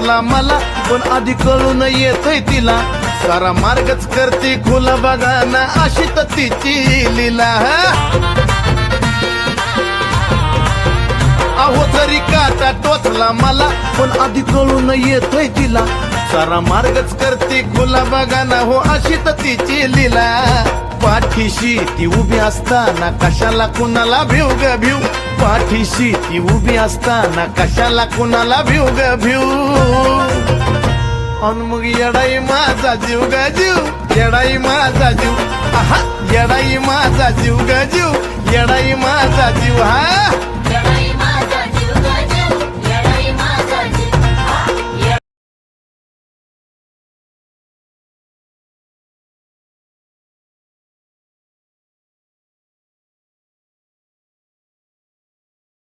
टोचला मला पण आधी कळून येतोय तिला सारा मार्गच करते खुला बघा ना अशी तर तिची लीला अहो जरी काटा टोचला मला पण आधी कळून येतोय तिला सारा मार्गच करते खुला बघा ना हो अशी तर तिची लीला पाठीशी ती उभी असताना कशाला कुणाला भिव ग भिव पाठीशी ती उभी असताना कशाला कुणाला भिव ग भिव अन मग येडाई माझा जीव ग जीव येडाई माझा जीव आहा येडाई माझा जीव ग जीव येडाई माझा जीव हा